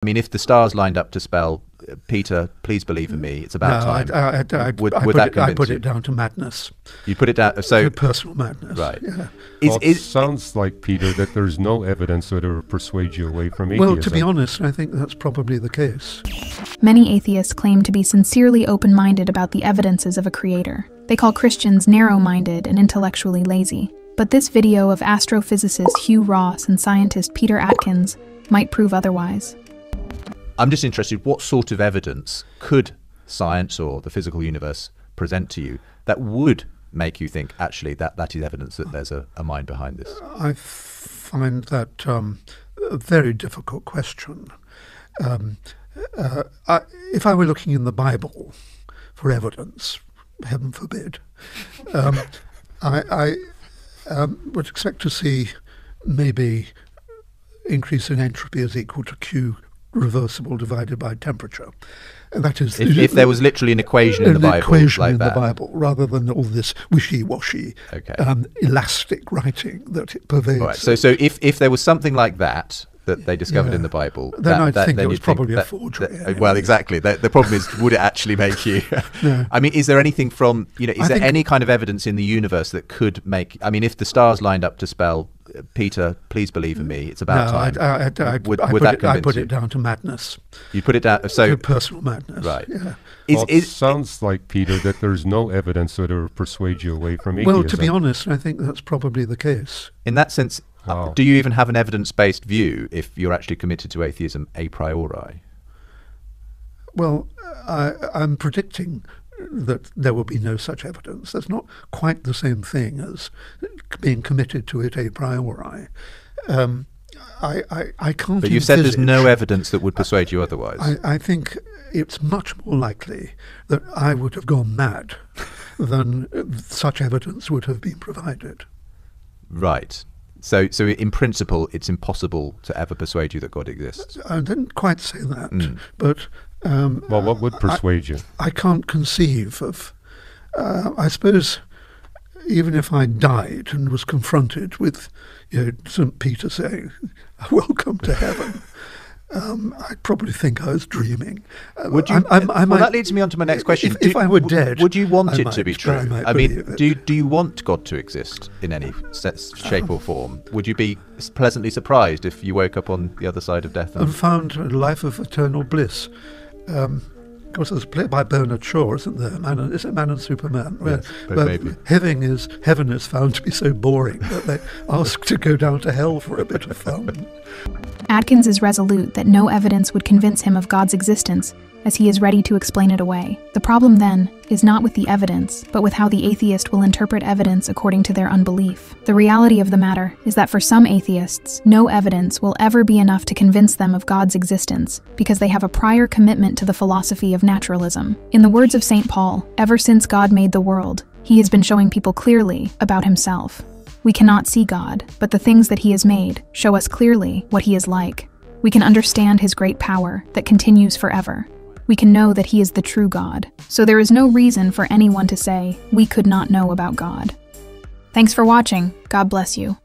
I mean, if the stars lined up to spell, Peter, please believe in me, it's about time. Would that convince you? I put it down to madness. You put it down, so to personal madness. Right. Yeah. It sounds like, Peter, that there's no evidence that will persuade you away from atheism. Well, to be honest, I think that's probably the case. Many atheists claim to be sincerely open-minded about the evidences of a creator. They call Christians narrow-minded and intellectually lazy. But this video of astrophysicist Hugh Ross and scientist Peter Atkins might prove otherwise. I'm just interested, what sort of evidence could science or the physical universe present to you that would make you think, actually, that is evidence that there's a mind behind this? I find that a very difficult question. If I were looking in the Bible for evidence, heaven forbid, I would expect to see maybe increase in entropy is equal to Q reversible divided by temperature. And that is if there was literally an equation in the Bible, equation like in that. the Bible, rather than all this wishy-washy, elastic writing that it pervades. All right. So if there was something like that they discovered in the Bible, then I'd think it was probably a forgery. Well, exactly. The problem is, would it actually make you? No. I mean, is there anything from is there any kind of evidence in the universe that could make? I mean, if the stars lined up to spell, Peter, please believe in me, it's about time. I put it down to madness. You put it down, so to personal madness. Right. Yeah. It sounds like, Peter, that there's no evidence that will persuade you away from atheism. Well, to be honest, I think that's probably the case. In that sense, do you even have an evidence-based view if you're actually committed to atheism a priori? Well, I'm predicting that there will be no such evidence. That's not quite the same thing as being committed to it a priori. I can't. But you said there's no evidence that would persuade you otherwise. I think it's much more likely that I would have gone mad than such evidence would have been provided. Right. So in principle, it's impossible to ever persuade you that God exists. I didn't quite say that, but well, what would persuade you? I can't conceive of. I suppose even if I died and was confronted with St. Peter saying, "Welcome to heaven," I'd probably think I was dreaming. Would you? That leads me on to my next question. If I were dead, would you want it to be true? I mean, do you want God to exist in any shape or form? Would you be pleasantly surprised if you woke up on the other side of death and found a life of eternal bliss? Of course, there's a play by Bernard Shaw, isn't there? Is it Man and Superman? Yes, but maybe. Heaven is found to be so boring that they ask to go down to hell for a bit of fun. Atkins is resolute that no evidence would convince him of God's existence, as he is ready to explain it away. The problem, then, is not with the evidence, but with how the atheist will interpret evidence according to their unbelief. The reality of the matter is that for some atheists, no evidence will ever be enough to convince them of God's existence, because they have a prior commitment to the philosophy of naturalism. In the words of St. Paul, ever since God made the world, he has been showing people clearly about himself. We cannot see God, but the things that he has made show us clearly what he is like. We can understand his great power that continues forever. We can know that he is the true God. So there is no reason for anyone to say, we could not know about God. Thanks for watching. God bless you.